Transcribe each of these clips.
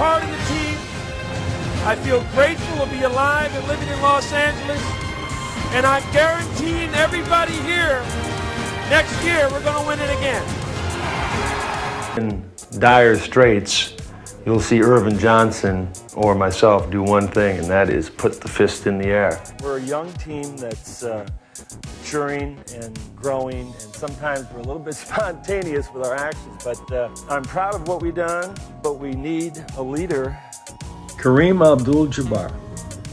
part of the team. I feel grateful to be alive and living in Los Angeles. And I'm guaranteeing everybody here, next year we're going to win it again. In dire straits, you'll see Irvin Johnson or myself do one thing, and that is put the fist in the air. We're a young team that's maturing and growing, and sometimes we're a little bit spontaneous with our actions, but I'm proud of what we've done, but we need a leader. Kareem Abdul-Jabbar.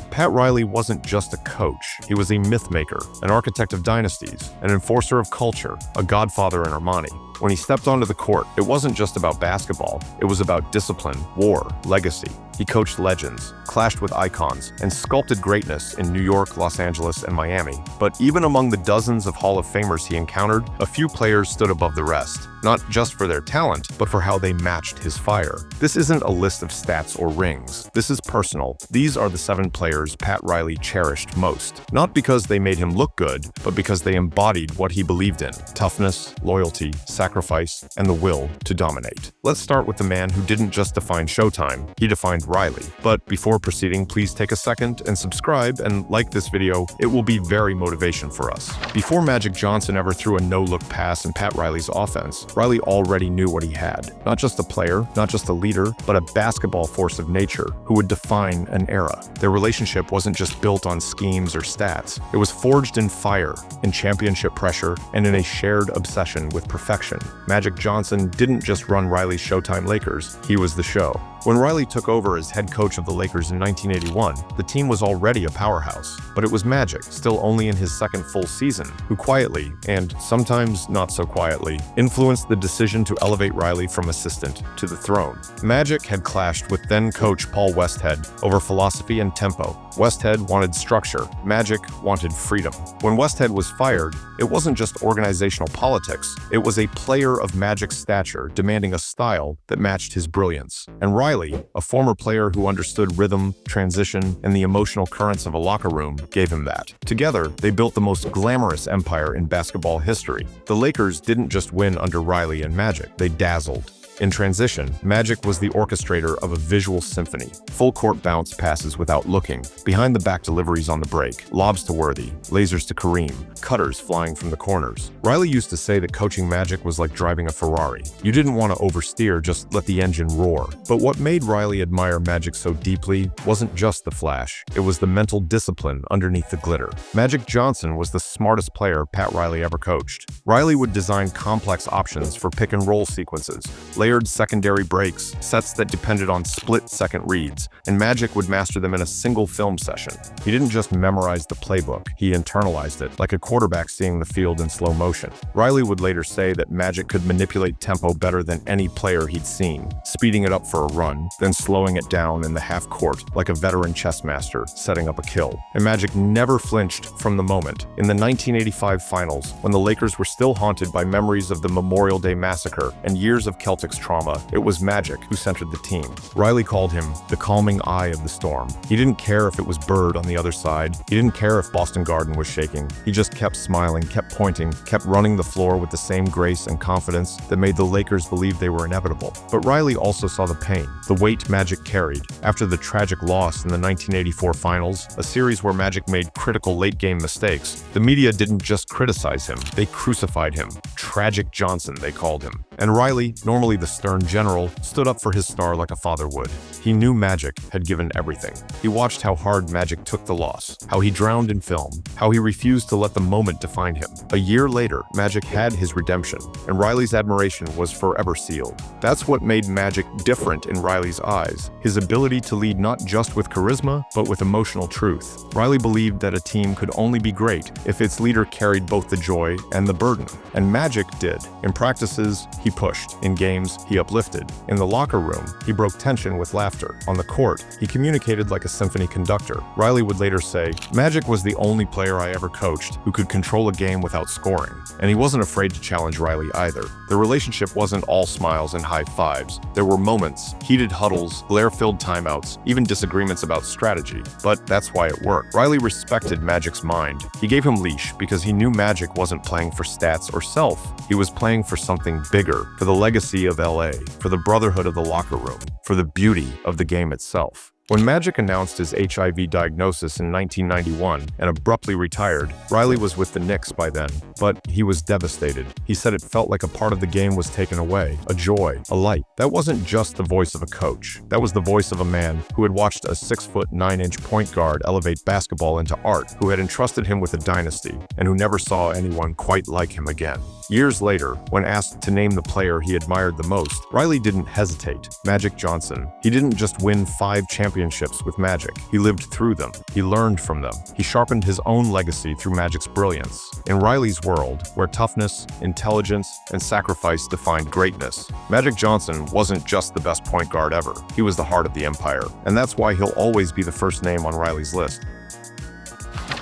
Pat Riley wasn't just a coach. He was a myth maker, an architect of dynasties, an enforcer of culture, a godfather in Armani. When he stepped onto the court, it wasn't just about basketball. It was about discipline, war, legacy. He coached legends, clashed with icons, and sculpted greatness in New York, Los Angeles, and Miami. But even among the dozens of Hall of Famers he encountered, a few players stood above the rest, not just for their talent, but for how they matched his fire. This isn't a list of stats or rings. This is personal. These are the 7 players Pat Riley cherished most. Not because they made him look good, but because they embodied what he believed in: toughness, loyalty, sacrifice, and the will to dominate. Let's start with the man who didn't just define Showtime, he defined Riley. But before proceeding, please take a second and subscribe and like this video. It will be very motivation for us. Before Magic Johnson ever threw a no-look pass in Pat Riley's offense, Riley already knew what he had. Not just a player, not just a leader, but a basketball force of nature who would define an era. Their relationship wasn't just built on schemes or stats. It was forged in fire, in championship pressure, and in a shared obsession with perfection. Magic Johnson didn't just run Riley's Showtime Lakers, he was the show. When Riley took over as head coach of the Lakers in 1981, the team was already a powerhouse. But it was Magic, still only in his second full season, who quietly, and sometimes not so quietly, influenced the decision to elevate Riley from assistant to the throne. Magic had clashed with then-coach Paul Westhead over philosophy and tempo. Westhead wanted structure, Magic wanted freedom. When Westhead was fired, it wasn't just organizational politics, it was a player of Magic's stature demanding a style that matched his brilliance. And Riley, a former player who understood rhythm, transition, and the emotional currents of a locker room, gave him that. Together, they built the most glamorous empire in basketball history. The Lakers didn't just win under Riley and Magic, they dazzled. In transition, Magic was the orchestrator of a visual symphony. Full-court bounce passes without looking, behind-the-back deliveries on the break, lobs to Worthy, lasers to Kareem, cutters flying from the corners. Riley used to say that coaching Magic was like driving a Ferrari. You didn't want to oversteer, just let the engine roar. But what made Riley admire Magic so deeply wasn't just the flash. It was the mental discipline underneath the glitter. Magic Johnson was the smartest player Pat Riley ever coached. Riley would design complex options for pick-and-roll sequences, layered secondary breaks, sets that depended on split-second reads, and Magic would master them in a single film session. He didn't just memorize the playbook, he internalized it, like a quarterback seeing the field in slow motion. Riley would later say that Magic could manipulate tempo better than any player he'd seen, speeding it up for a run, then slowing it down in the half-court like a veteran chess master setting up a kill. And Magic never flinched from the moment. In the 1985 finals, when the Lakers were still haunted by memories of the Memorial Day Massacre and years of Celtics trauma, it was Magic who centered the team. Riley called him the calming eye of the storm. He didn't care if it was Bird on the other side. He didn't care if Boston Garden was shaking. He just kept smiling, kept pointing, kept running the floor with the same grace and confidence that made the Lakers believe they were inevitable. But Riley also saw the pain, the weight Magic carried. After the tragic loss in the 1984 finals, a series where Magic made critical late-game mistakes, the media didn't just criticize him, they crucified him. Tragic Johnson, they called him. And Riley, normally the stern general, stood up for his star like a father would. He knew Magic had given everything. He watched how hard Magic took the loss, how he drowned in film, how he refused to let the moment define him. A year later, Magic had his redemption, and Riley's admiration was forever sealed. That's what made Magic different in Riley's eyes, his ability to lead not just with charisma, but with emotional truth. Riley believed that a team could only be great if its leader carried both the joy and the burden, and Magic did. In practices, he pushed. In games, he uplifted. In the locker room, he broke tension with laughter. On the court, he communicated like a symphony conductor. Riley would later say, "Magic was the only player I ever coached who could control a game without scoring." And he wasn't afraid to challenge Riley either. The relationship wasn't all smiles and high fives. There were moments, heated huddles, glare-filled timeouts, even disagreements about strategy. But that's why it worked. Riley respected Magic's mind. He gave him leash because he knew Magic wasn't playing for stats or self. He was playing for something bigger, for the legacy of of LA, for the brotherhood of the locker room, for the beauty of the game itself. When Magic announced his HIV diagnosis in 1991 and abruptly retired, Riley was with the Knicks by then, but he was devastated. He said it felt like a part of the game was taken away, a joy, a light. That wasn't just the voice of a coach. That was the voice of a man who had watched a 6'9" point guard elevate basketball into art, who had entrusted him with a dynasty, and who never saw anyone quite like him again. Years later, when asked to name the player he admired the most, Riley didn't hesitate. Magic Johnson. He didn't just win 5 championships with Magic. He lived through them. He learned from them. He sharpened his own legacy through Magic's brilliance. In Riley's world, where toughness, intelligence, and sacrifice defined greatness, Magic Johnson wasn't just the best point guard ever. He was the heart of the empire, and that's why he'll always be the first name on Riley's list.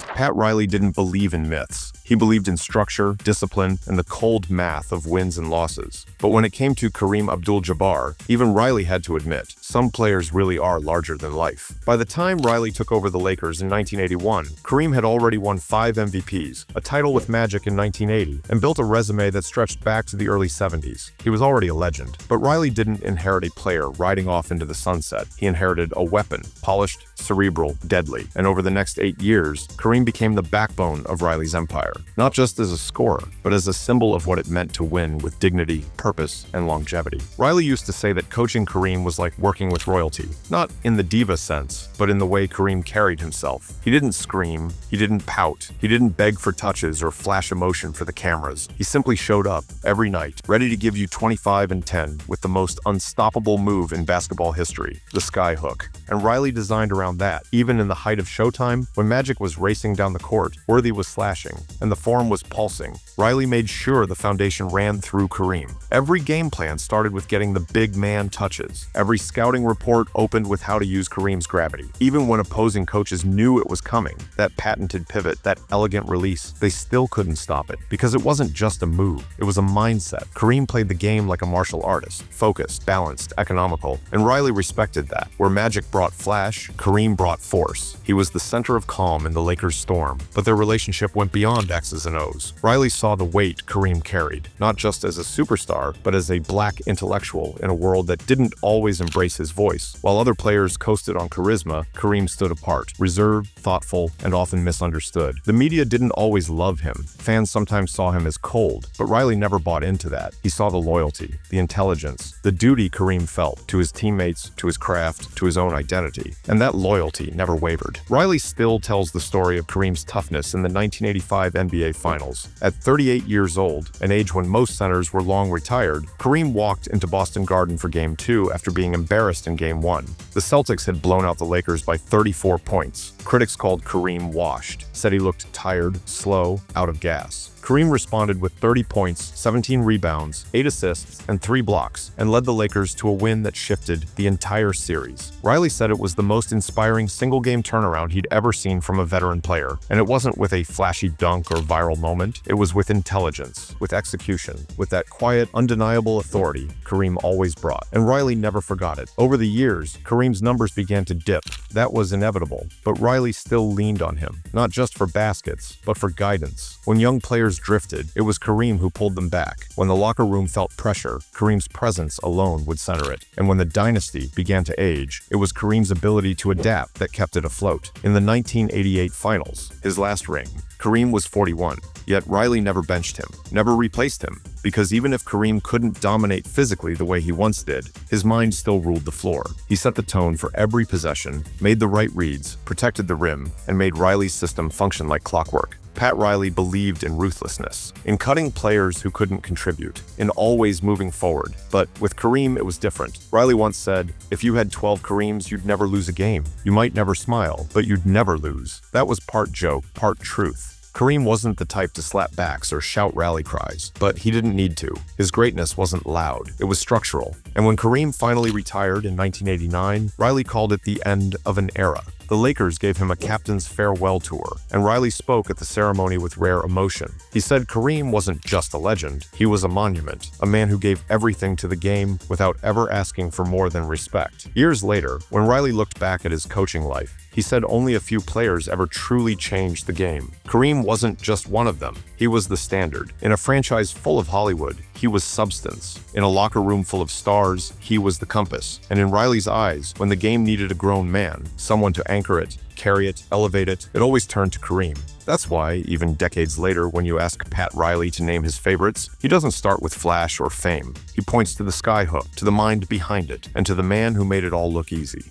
Pat Riley didn't believe in myths. He believed in structure, discipline, and the cold math of wins and losses. But when it came to Kareem Abdul-Jabbar, even Riley had to admit, some players really are larger than life. By the time Riley took over the Lakers in 1981, Kareem had already won 5 MVPs, a title with Magic in 1980, and built a resume that stretched back to the early 70s. He was already a legend. But Riley didn't inherit a player riding off into the sunset. He inherited a weapon, polished, cerebral, deadly. And over the next 8 years, Kareem became the backbone of Riley's empire. Not just as a scorer, but as a symbol of what it meant to win with dignity, purpose, and longevity. Riley used to say that coaching Kareem was like working with royalty. Not in the diva sense, but in the way Kareem carried himself. He didn't scream, he didn't pout, he didn't beg for touches or flash emotion for the cameras. He simply showed up every night, ready to give you 25 and 10 with the most unstoppable move in basketball history, the sky hook. And Riley designed around that. Even in the height of Showtime, when Magic was racing down the court, Worthy was slashing, and the form was pulsing, Riley made sure the foundation ran through Kareem. Every game plan started with getting the big man touches. Every scouting report opened with how to use Kareem's gravity. Even when opposing coaches knew it was coming, that patented pivot, that elegant release, they still couldn't stop it. Because it wasn't just a move, it was a mindset. Kareem played the game like a martial artist, focused, balanced, economical, and Riley respected that. Where Magic brought flash, Kareem brought force. He was the center of calm in the Lakers' storm, but their relationship went beyond X's and O's. Riley saw the weight Kareem carried, not just as a superstar, but as a black intellectual in a world that didn't always embrace his voice. While other players coasted on charisma, Kareem stood apart, reserved, thoughtful, and often misunderstood. The media didn't always love him. Fans sometimes saw him as cold, but Riley never bought into that. He saw the loyalty, the intelligence, the duty Kareem felt to his teammates, to his craft, to his own identity. And that loyalty never wavered. Riley still tells the story of Kareem's toughness in the 1985 NBA Finals. At 38 years old, an age when most centers were long retired, Kareem walked into Boston Garden for Game 2 after being embarrassed in Game 1. The Celtics had blown out the Lakers by 34 points. Critics called Kareem washed, said he looked tired, slow, out of gas. Kareem responded with 30 points, 17 rebounds, 8 assists, and 3 blocks, and led the Lakers to a win that shifted the entire series. Riley said it was the most inspiring single-game turnaround he'd ever seen from a veteran player, and it wasn't with a flashy dunk or viral moment. It was with intelligence, with execution, with that quiet, undeniable authority Kareem always brought. And Riley never forgot it. Over the years, Kareem's numbers began to dip. That was inevitable, but Riley still leaned on him, not just for baskets, but for guidance. When young players drifted, it was Kareem who pulled them back. When the locker room felt pressure, Kareem's presence alone would center it. And when the dynasty began to age, it was Kareem's ability to adapt that kept it afloat. In the 1988 Finals, his last ring, Kareem was 41, yet Riley never benched him, never replaced him, because even if Kareem couldn't dominate physically the way he once did, his mind still ruled the floor. He set the tone for every possession, made the right reads, protected the rim, and made Riley's system function like clockwork. Pat Riley believed in ruthlessness, in cutting players who couldn't contribute, in always moving forward. But with Kareem, it was different. Riley once said, "If you had 12 Kareems, you'd never lose a game. You might never smile, but you'd never lose." That was part joke, part truth. Kareem wasn't the type to slap backs or shout rally cries, but he didn't need to. His greatness wasn't loud, it was structural. And when Kareem finally retired in 1989, Riley called it the end of an era. The Lakers gave him a captain's farewell tour, and Riley spoke at the ceremony with rare emotion. He said Kareem wasn't just a legend, he was a monument, a man who gave everything to the game without ever asking for more than respect. Years later, when Riley looked back at his coaching life, he said only a few players ever truly changed the game. Kareem wasn't just one of them. He was the standard. In a franchise full of Hollywood, he was substance. In a locker room full of stars, he was the compass. And in Riley's eyes, when the game needed a grown man, someone to anchor it, carry it, elevate it, it always turned to Kareem. That's why, even decades later, when you ask Pat Riley to name his favorites, he doesn't start with flash or fame. He points to the skyhook, to the mind behind it, and to the man who made it all look easy.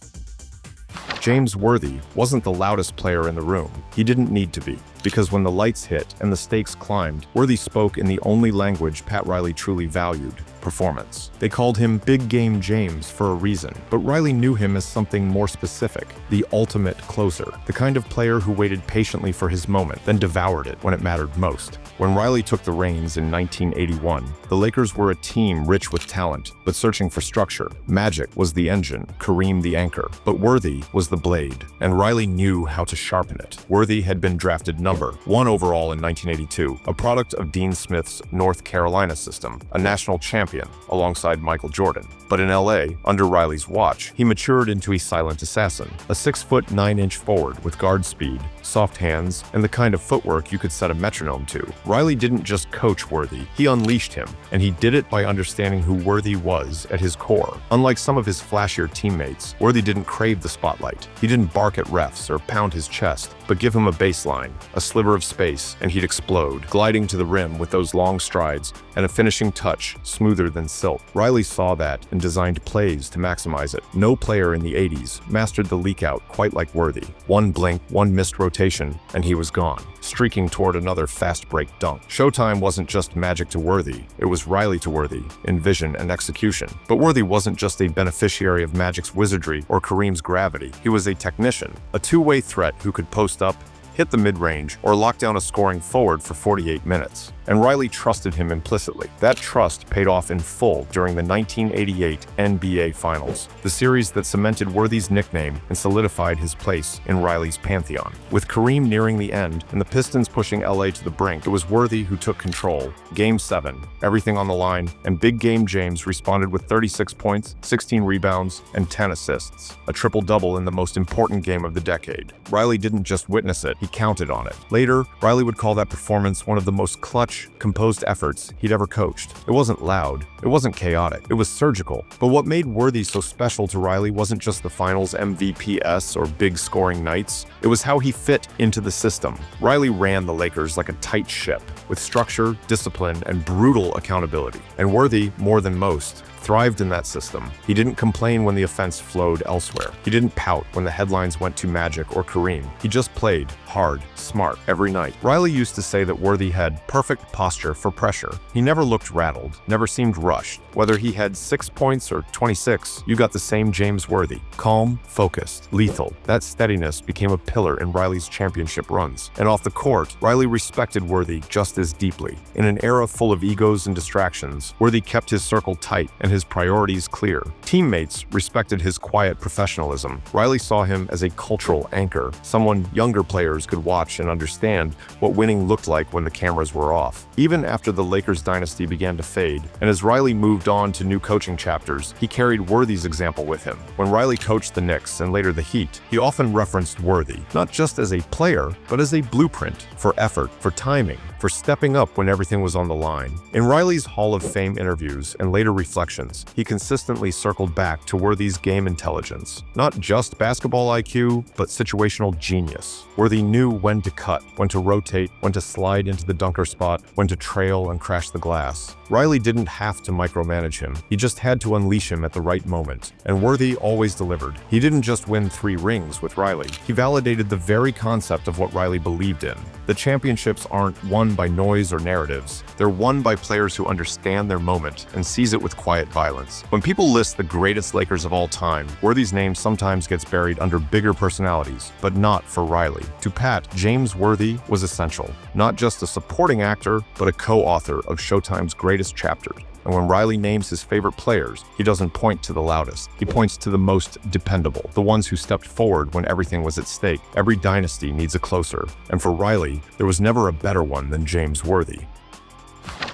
James Worthy wasn't the loudest player in the room. He didn't need to be, because when the lights hit and the stakes climbed, Worthy spoke in the only language Pat Riley truly valued: performance. They called him Big Game James for a reason, but Riley knew him as something more specific: the ultimate closer, the kind of player who waited patiently for his moment, then devoured it when it mattered most. When Riley took the reins in 1981, the Lakers were a team rich with talent, but searching for structure. Magic was the engine, Kareem the anchor, but Worthy was the blade, and Riley knew how to sharpen it. Worthy had been drafted number 1 overall in 1982, a product of Dean Smith's North Carolina system, a national champion alongside Michael Jordan. But in LA, under Riley's watch, he matured into a silent assassin, a 6-foot 9-inch forward with guard speed, soft hands, and the kind of footwork you could set a metronome to. Riley didn't just coach Worthy, he unleashed him, and he did it by understanding who Worthy was at his core. Unlike some of his flashier teammates, Worthy didn't crave the spotlight. He didn't bark at refs or pound his chest, but give him a baseline, a sliver of space, and he'd explode, gliding to the rim with those long strides and a finishing touch smoother than silk. Riley saw that and designed plays to maximize it. No player in the 80s mastered the leak-out quite like Worthy. One blink, one missed rotation, and he was gone, streaking toward another fast-break dunk. Showtime wasn't just magic to Worthy, it was Riley to Worthy in vision and execution. But Worthy wasn't just a beneficiary of Magic's wizardry or Kareem's gravity. He was a technician, a two-way threat who could post up, hit the mid-range, or lock down a scoring forward for 48 minutes. And Riley trusted him implicitly. That trust paid off in full during the 1988 NBA Finals, the series that cemented Worthy's nickname and solidified his place in Riley's pantheon. With Kareem nearing the end and the Pistons pushing LA to the brink, it was Worthy who took control. Game 7, everything on the line, and Big Game James responded with 36 points, 16 rebounds, and 10 assists. A triple-double in the most important game of the decade. Riley didn't just witness it, he counted on it. Later, Riley would call that performance one of the most clutch, composed efforts he'd ever coached. It wasn't loud, it wasn't chaotic, it was surgical. But what made Worthy so special to Riley wasn't just the finals MVPs or big scoring nights, it was how he fit into the system. Riley ran the Lakers like a tight ship, with structure, discipline, and brutal accountability. And Worthy, more than most, thrived in that system. He didn't complain when the offense flowed elsewhere. He didn't pout when the headlines went to Magic or Kareem. He just played hard, smart, every night. Riley used to say that Worthy had perfect posture for pressure. He never looked rattled, never seemed rushed. Whether he had 6 points or 26, you got the same James Worthy. Calm, focused, lethal. That steadiness became a pillar in Riley's championship runs. And off the court, Riley respected Worthy just as deeply. In an era full of egos and distractions, Worthy kept his circle tight and his priorities clear. Teammates respected his quiet professionalism. Riley saw him as a cultural anchor, someone younger players could watch and understand what winning looked like when the cameras were off. Even after the Lakers dynasty began to fade, and as Riley moved on to new coaching chapters, he carried Worthy's example with him. When Riley coached the Knicks and later the Heat, he often referenced Worthy, not just as a player, but as a blueprint for effort, for timing, for stepping up when everything was on the line. In Riley's Hall of Fame interviews and later reflections, he consistently circled back to Worthy's game intelligence. Not just basketball IQ, but situational genius. Worthy knew when to cut, when to rotate, when to slide into the dunker spot, when to trail and crash the glass. Riley didn't have to micromanage him. He just had to unleash him at the right moment. And Worthy always delivered. He didn't just win 3 rings with Riley. He validated the very concept of what Riley believed in. The championships aren't won by noise or narratives. They're won by players who understand their moment and seize it with quiet violence. When people list the greatest Lakers of all time, Worthy's name sometimes gets buried under bigger personalities, but not for Riley. To Pat, James Worthy was essential. Not just a supporting actor, but a co-author of Showtime's greatest chapters. And when Riley names his favorite players, he doesn't point to the loudest. He points to the most dependable, the ones who stepped forward when everything was at stake. Every dynasty needs a closer, and for Riley, there was never a better one than James Worthy.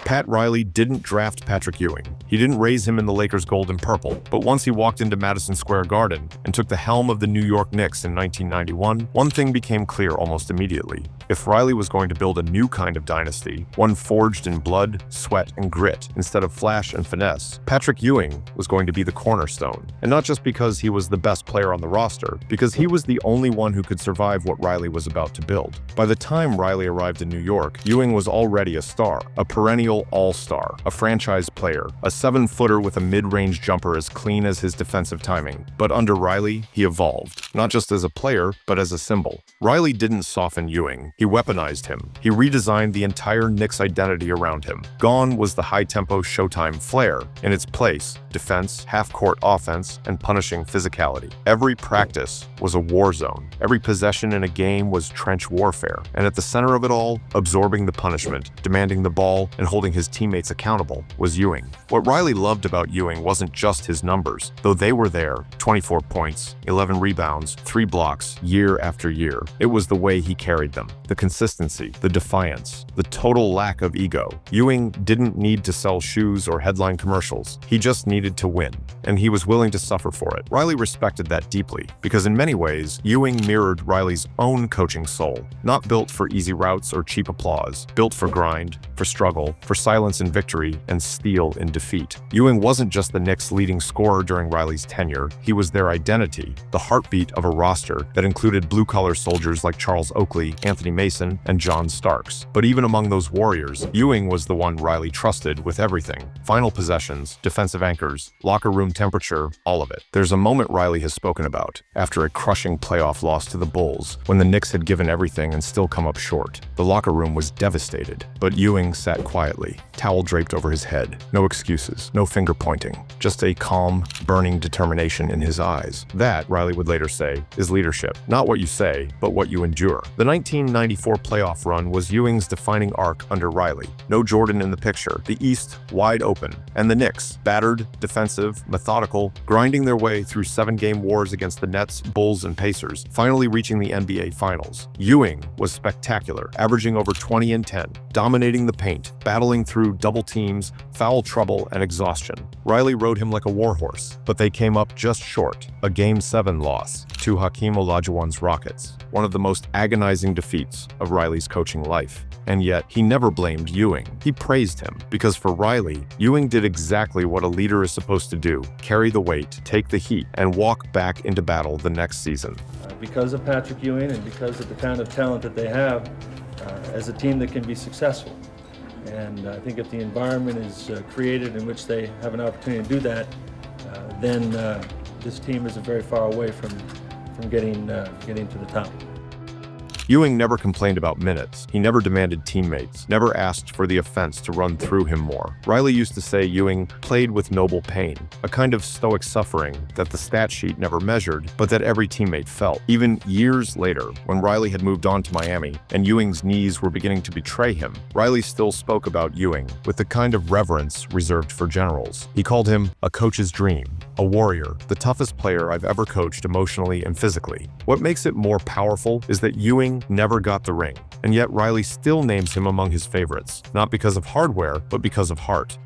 Pat Riley didn't draft Patrick Ewing. He didn't raise him in the Lakers' gold and purple, but once he walked into Madison Square Garden and took the helm of the New York Knicks in 1991, one thing became clear almost immediately. If Riley was going to build a new kind of dynasty, one forged in blood, sweat, and grit instead of flash and finesse, Patrick Ewing was going to be the cornerstone. And not just because he was the best player on the roster, because he was the only one who could survive what Riley was about to build. By the time Riley arrived in New York, Ewing was already a star, a perennial all-star, a franchise player, a 7-footer with a mid-range jumper as clean as his defensive timing. But under Riley, he evolved, not just as a player, but as a symbol. Riley didn't soften Ewing. He weaponized him. He redesigned the entire Knicks identity around him. Gone was the high-tempo Showtime flair. In its place, defense, half-court offense, and punishing physicality. Every practice was a war zone. Every possession in a game was trench warfare. And at the center of it all, absorbing the punishment, demanding the ball, and holding his teammates accountable, was Ewing. What Riley loved about Ewing wasn't just his numbers, though they were there: 24 points, 11 rebounds, 3 blocks, year after year. It was the way he carried them, the consistency, the defiance, the total lack of ego. Ewing didn't need to sell shoes or headline commercials. He just needed to win, and he was willing to suffer for it. Riley respected that deeply, because in many ways, Ewing mirrored Riley's own coaching soul, not built for easy routes or cheap applause, built for grind, for struggle, for silence in victory, and steel in defeat. Ewing wasn't just the Knicks' leading scorer during Riley's tenure, he was their identity, the heartbeat of a roster that included blue-collar soldiers like Charles Oakley, Anthony Mason, and John Starks. But even among those warriors, Ewing was the one Riley trusted with everything. Final possessions, defensive anchors, locker room temperature, all of it. There's a moment Riley has spoken about, after a crushing playoff loss to the Bulls, when the Knicks had given everything and still come up short. The locker room was devastated, but Ewing sat quietly, towel draped over his head. No excuses, no finger pointing, just a calm, burning determination in his eyes. That, Riley would later say, is leadership. Not what you say, but what you endure. The 1994 playoff run was Ewing's defining arc under Riley. No Jordan in the picture, the East wide open, and the Knicks, battered, defensive, methodical, grinding their way through 7-game wars against the Nets, Bulls, and Pacers, finally reaching the NBA Finals. Ewing was spectacular, averaging over 20 and 10, dominating the paint, battling through double teams, foul trouble, and exhaustion. Riley rode him like a warhorse, but they came up just short, a Game 7 loss to Hakeem Olajuwon's Rockets, one of the most agonizing defeats of Riley's coaching life. And yet, he never blamed Ewing. He praised him, because for Riley, Ewing did exactly what a leader is supposed to do: carry the weight, take the heat, and walk back into battle the next season. Because of Patrick Ewing and because of the kind of talent that they have, as a team that can be successful. And I think if the environment is created in which they have an opportunity to do that, then this team isn't very far away from getting to the top. Ewing never complained about minutes. He never demanded teammates, never asked for the offense to run through him more. Riley used to say Ewing played with noble pain, a kind of stoic suffering that the stat sheet never measured, but that every teammate felt. Even years later, when Riley had moved on to Miami and Ewing's knees were beginning to betray him, Riley still spoke about Ewing with the kind of reverence reserved for generals. He called him a coach's dream, a warrior, the toughest player I've ever coached emotionally and physically. What makes it more powerful is that Ewing never got the ring, and yet Riley still names him among his favorites, not because of hardware, but because of heart.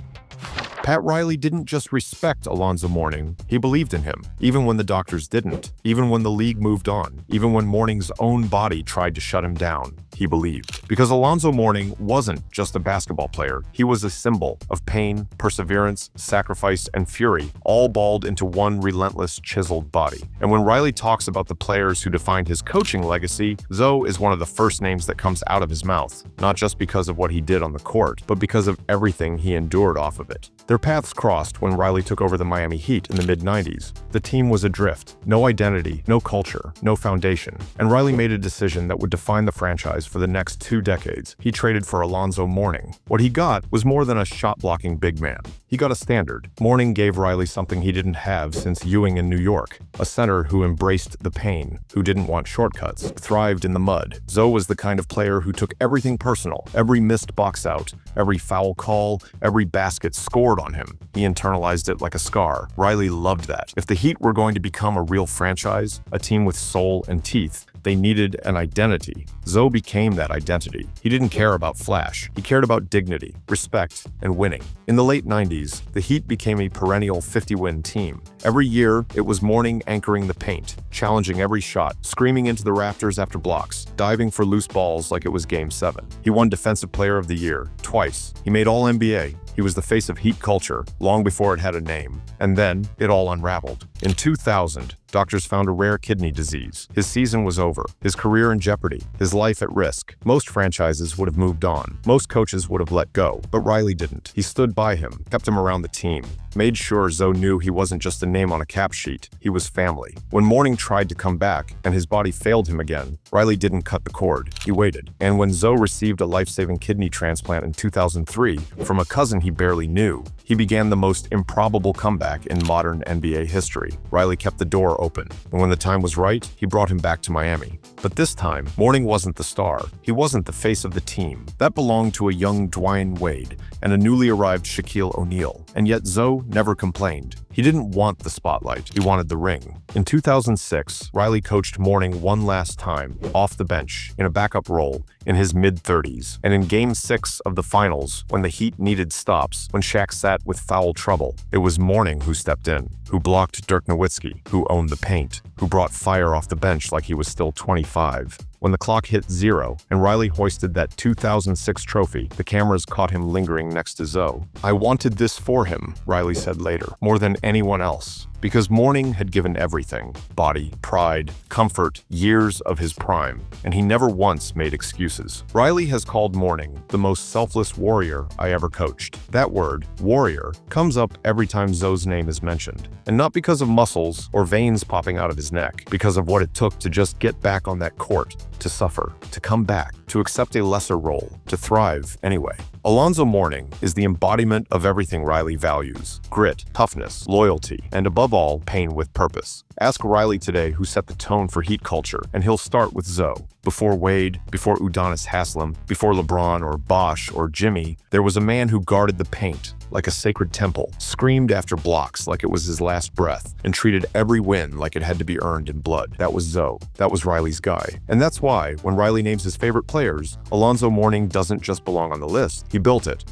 Pat Riley didn't just respect Alonzo Mourning, he believed in him, even when the doctors didn't, even when the league moved on, even when Mourning's own body tried to shut him down. He believed. Because Alonzo Mourning wasn't just a basketball player, he was a symbol of pain, perseverance, sacrifice, and fury, all balled into one relentless, chiseled body. And when Riley talks about the players who defined his coaching legacy, Zoe is one of the first names that comes out of his mouth, not just because of what he did on the court, but because of everything he endured off of it. Their paths crossed when Riley took over the Miami Heat in the mid-90s. The team was adrift, no identity, no culture, no foundation, and Riley made a decision that would define the franchise for the next 2 decades. He traded for Alonzo Mourning. What he got was more than a shot-blocking big man. He got a standard. Mourning gave Riley something he didn't have since Ewing in New York, a center who embraced the pain, who didn't want shortcuts, thrived in the mud. Zoe was the kind of player who took everything personal, every missed box out, every foul call, every basket scored hard on him. He internalized it like a scar. Riley loved that. If the Heat were going to become a real franchise, a team with soul and teeth, they needed an identity. Zo became that identity. He didn't care about flash. He cared about dignity, respect, and winning. In the late 90s, the Heat became a perennial 50-win team. Every year, it was Mourning anchoring the paint, challenging every shot, screaming into the rafters after blocks, diving for loose balls like it was Game 7. He won Defensive Player of the Year twice. He made All-NBA. He was the face of Heat culture long before it had a name. And then, it all unraveled. In 2000, doctors found a rare kidney disease. His season was over, his career in jeopardy, his life at risk. Most franchises would have moved on. Most coaches would have let go, but Riley didn't. He stood by him, kept him around the team, made sure Zo knew he wasn't just a name on a cap sheet. He was family. When Mourning tried to come back and his body failed him again, Riley didn't cut the cord. He waited. And when Zo received a life-saving kidney transplant in 2003 from a cousin he barely knew, he began the most improbable comeback in modern NBA history. Riley kept the door open, and when the time was right, he brought him back to Miami. But this time, Mourning wasn't the star. He wasn't the face of the team. That belonged to a young Dwyane Wade and a newly arrived Shaquille O'Neal. And yet Zo never complained. He didn't want the spotlight. He wanted the ring. In 2006, Riley coached Mourning one last time, off the bench, in a backup role, in his mid-30s. And in Game 6 of the finals, when the Heat needed stops, when Shaq sat with foul trouble, it was Mourning who stepped in, who blocked Dirk Nowitzki, who owned the paint, who brought fire off the bench like he was still 25. When the clock hit 0 and Riley hoisted that 2006 trophy, the cameras caught him lingering next to Zo. "I wanted this for him," Riley said later, "more than anyone else. Because Mourning had given everything, body, pride, comfort, years of his prime, and he never once made excuses." Riley has called Mourning the most selfless warrior I ever coached. That word, warrior, comes up every time Zo's name is mentioned. And not because of muscles or veins popping out of his neck, because of what it took to just get back on that court, to suffer, to come back, to accept a lesser role, to thrive anyway. Alonzo Mourning is the embodiment of everything Riley values: grit, toughness, loyalty, and above all, pain with purpose. Ask Riley today who set the tone for Heat culture, and he'll start with Zo. Before Wade, before Udonis Haslem, before LeBron or Bosh or Jimmy, there was a man who guarded the paint like a sacred temple, screamed after blocks like it was his last breath, and treated every win like it had to be earned in blood. That was Zo. That was Riley's guy. And that's why, when Riley names his favorite players, Alonzo Mourning doesn't just belong on the list, he built it.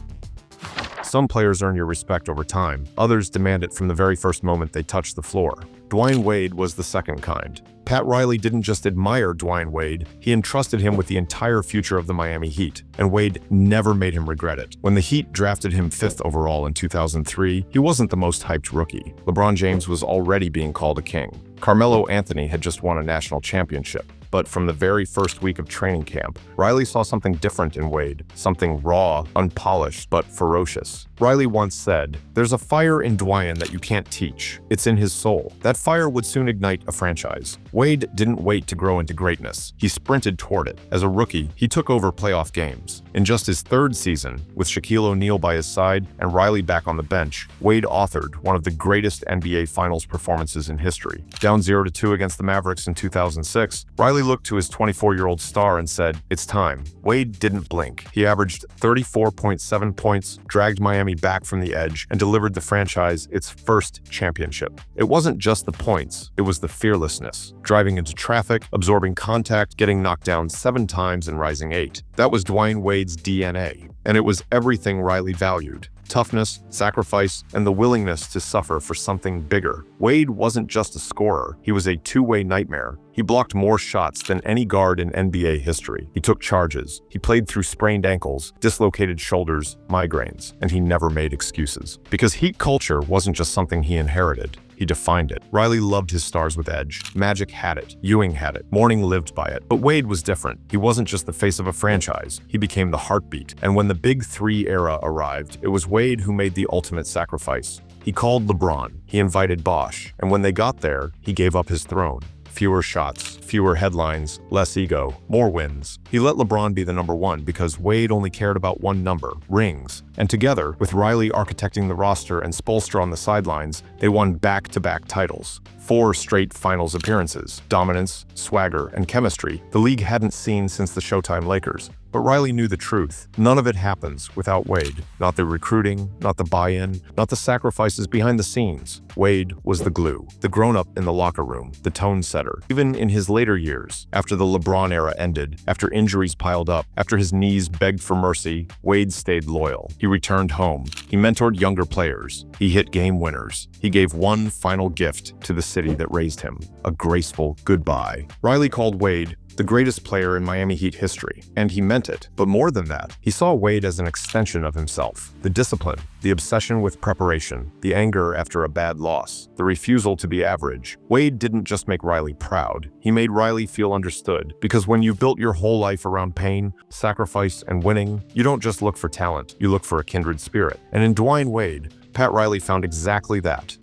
Some players earn your respect over time. Others demand it from the very first moment they touch the floor. Dwyane Wade was the second kind. Pat Riley didn't just admire Dwyane Wade, he entrusted him with the entire future of the Miami Heat, and Wade never made him regret it. When the Heat drafted him 5th overall in 2003, he wasn't the most hyped rookie. LeBron James was already being called a king. Carmelo Anthony had just won a national championship. But from the very first week of training camp, Riley saw something different in Wade, something raw, unpolished, but ferocious. Riley once said, "There's a fire in Dwyane that you can't teach. It's in his soul." That fire would soon ignite a franchise. Wade didn't wait to grow into greatness. He sprinted toward it. As a rookie, he took over playoff games. In just his 3rd season, with Shaquille O'Neal by his side and Riley back on the bench, Wade authored one of the greatest NBA Finals performances in history. Down 0-2 against the Mavericks in 2006, Riley looked to his 24-year-old star and said, "It's time." Wade didn't blink. He averaged 34.7 points, dragged Miami back from the edge, and delivered the franchise its first championship. It wasn't just the points, it was the fearlessness. Driving into traffic, absorbing contact, getting knocked down 7 times and rising 8. That was Dwyane Wade's DNA, and it was everything Riley valued. Toughness, sacrifice, and the willingness to suffer for something bigger. Wade wasn't just a scorer, he was a two-way nightmare. He blocked more shots than any guard in NBA history. He took charges. He played through sprained ankles, dislocated shoulders, migraines, and he never made excuses. Because Heat culture wasn't just something he inherited. He defined it. Riley loved his stars with edge. Magic had it. Ewing had it. Mourning lived by it. But Wade was different. He wasn't just the face of a franchise. He became the heartbeat. And when the Big Three era arrived, it was Wade who made the ultimate sacrifice. He called LeBron. He invited Bosh. And when they got there, he gave up his throne. Fewer shots, fewer headlines, less ego, more wins. He let LeBron be the number 1 because Wade only cared about one number: rings. And together, with Riley architecting the roster and Spoelstra on the sidelines, they won back-to-back titles. 4 straight finals appearances, dominance, swagger, and chemistry the league hadn't seen since the Showtime Lakers. But Riley knew the truth. None of it happens without Wade. Not the recruiting, not the buy-in, not the sacrifices behind the scenes. Wade was the glue, the grown-up in the locker room, the tone setter. Even in his later years, after the LeBron era ended, after injuries piled up, after his knees begged for mercy, Wade stayed loyal. He returned home. He mentored younger players. He hit game winners. He gave one final gift to the city that raised him, a graceful goodbye. Riley called Wade the greatest player in Miami Heat history, and he meant it. But more than that, he saw Wade as an extension of himself. The discipline, the obsession with preparation, the anger after a bad loss, the refusal to be average. Wade didn't just make Riley proud, he made Riley feel understood. Because when you've built your whole life around pain, sacrifice, and winning, you don't just look for talent, you look for a kindred spirit. And in Dwyane Wade, Pat Riley found exactly that.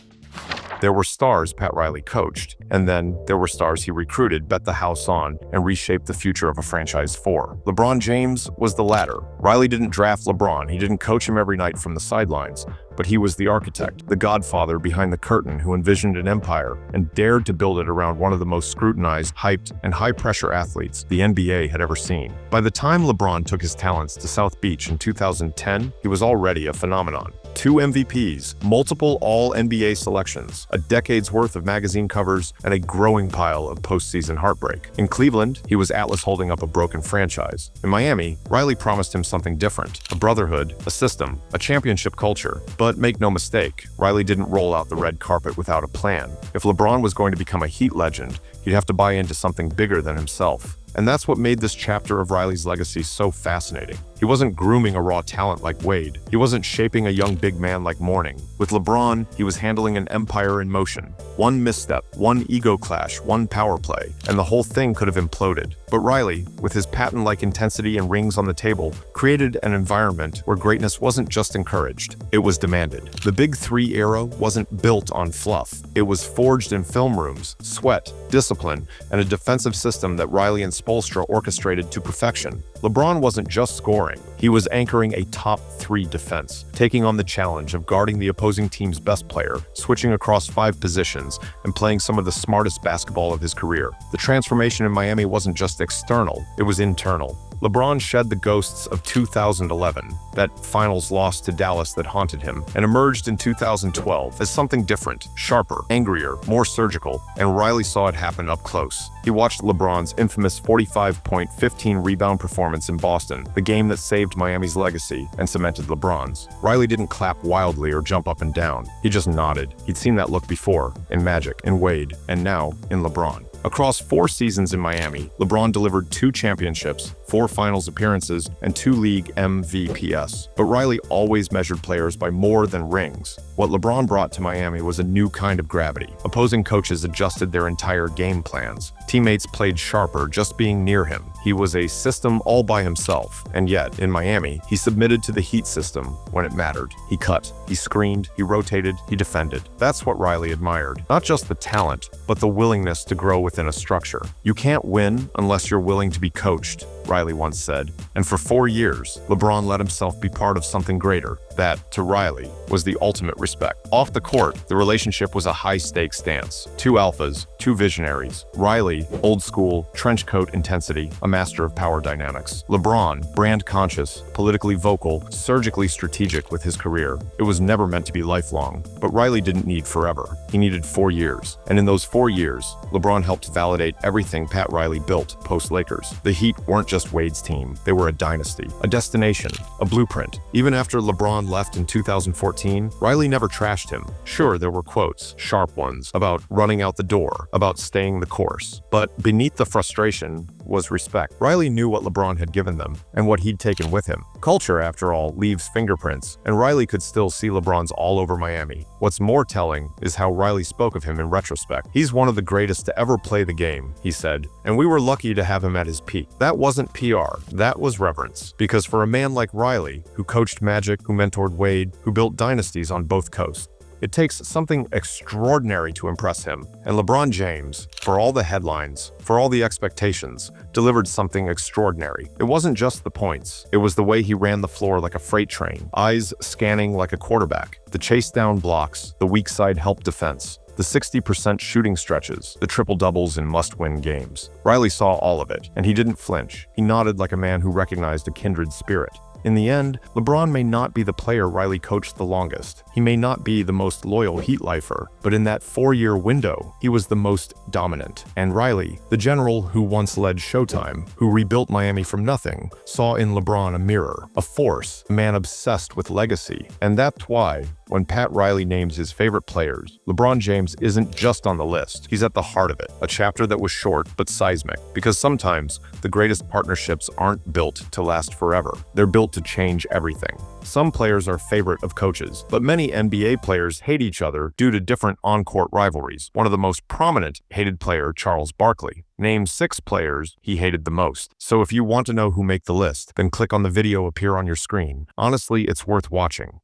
There were stars Pat Riley coached, and then there were stars he recruited, bet the house on, and reshaped the future of a franchise for. LeBron James was the latter. Riley didn't draft LeBron, he didn't coach him every night from the sidelines, but he was the architect, the godfather behind the curtain who envisioned an empire and dared to build it around one of the most scrutinized, hyped, and high-pressure athletes the NBA had ever seen. By the time LeBron took his talents to South Beach in 2010, he was already a phenomenon. 2 MVPs, multiple All-NBA selections, a decade's worth of magazine covers, and a growing pile of postseason heartbreak. In Cleveland, he was Atlas holding up a broken franchise. In Miami, Riley promised him something different, a brotherhood, a system, a championship culture. But make no mistake, Riley didn't roll out the red carpet without a plan. If LeBron was going to become a Heat legend, he'd have to buy into something bigger than himself. And that's what made this chapter of Riley's legacy so fascinating. He wasn't grooming a raw talent like Wade. He wasn't shaping a young big man like Mourning. With LeBron, he was handling an empire in motion. One misstep, one ego clash, one power play, and the whole thing could have imploded. But Riley, with his patent-like intensity and rings on the table, created an environment where greatness wasn't just encouraged, it was demanded. The Big Three era wasn't built on fluff. It was forged in film rooms, sweat, discipline, and a defensive system that Riley and Spoelstra orchestrated to perfection. LeBron wasn't just scoring, he was anchoring a top 3 defense, taking on the challenge of guarding the opposing team's best player, switching across 5 positions, and playing some of the smartest basketball of his career. The transformation in Miami wasn't just external, it was internal. LeBron shed the ghosts of 2011, that finals loss to Dallas that haunted him, and emerged in 2012 as something different, sharper, angrier, more surgical, and Riley saw it happen up close. He watched LeBron's infamous 45-point, 15-rebound performance in Boston, the game that saved Miami's legacy and cemented LeBron's. Riley didn't clap wildly or jump up and down. He just nodded. He'd seen that look before, in Magic, in Wade, and now in LeBron. Across 4 seasons in Miami, LeBron delivered 2 championships, 4 finals appearances, and 2 league MVPs. But Riley always measured players by more than rings. What LeBron brought to Miami was a new kind of gravity. Opposing coaches adjusted their entire game plans. Teammates played sharper just being near him. He was a system all by himself. And yet, in Miami, he submitted to the Heat system when it mattered. He cut, he screened, he rotated, he defended. That's what Riley admired. Not just the talent, but the willingness to grow within a structure. You can't win unless you're willing to be coached, Riley once said. And for 4 years, LeBron let himself be part of something greater. That, to Riley, was the ultimate respect. Off the court, the relationship was a high-stakes dance. 2 alphas, 2 visionaries. Riley, old school, trench coat intensity, a master of power dynamics. LeBron, brand conscious, politically vocal, surgically strategic with his career. It was never meant to be lifelong, but Riley didn't need forever. He needed 4 years. And in those 4 years, LeBron helped validate everything Pat Riley built post-Lakers. The Heat weren't just Wade's team. They were a dynasty, a destination, a blueprint. Even after LeBron left in 2014, Riley never trashed him. Sure, there were quotes, sharp ones, about running out the door, about staying the course. But beneath the frustration was respect. Riley knew what LeBron had given them and what he'd taken with him. Culture, after all, leaves fingerprints, and Riley could still see LeBron's all over Miami. What's more telling is how Riley spoke of him in retrospect. He's one of the greatest to ever play the game, he said, and we were lucky to have him at his peak. That wasn't PR, that was reverence. Because for a man like Riley, who coached Magic, who mentored Wade, who built dynasties on both coasts, it takes something extraordinary to impress him. And LeBron James, for all the headlines, for all the expectations, delivered something extraordinary. It wasn't just the points. It was the way he ran the floor like a freight train, eyes scanning like a quarterback, the chase down blocks, the weak side help defense, the The 60% shooting stretches, the triple-doubles in must-win games. Riley saw all of it, and he didn't flinch. He nodded like a man who recognized a kindred spirit. In the end, LeBron may not be the player Riley coached the longest. He may not be the most loyal Heat lifer, but in that 4-year window, he was the most dominant. And Riley, the general who once led Showtime, who rebuilt Miami from nothing, saw in LeBron a mirror, a force, a man obsessed with legacy. And that's why, when Pat Riley names his favorite players, LeBron James isn't just on the list. He's at the heart of it, a chapter that was short but seismic, because sometimes the greatest partnerships aren't built to last forever. They're built to change everything. Some players are favorite of coaches, but many NBA players hate each other due to different on-court rivalries. One of the most prominent hated player, Charles Barkley. Name 6 players he hated the most. So if you want to know who make the list, then click on the video appear on your screen. Honestly, it's worth watching.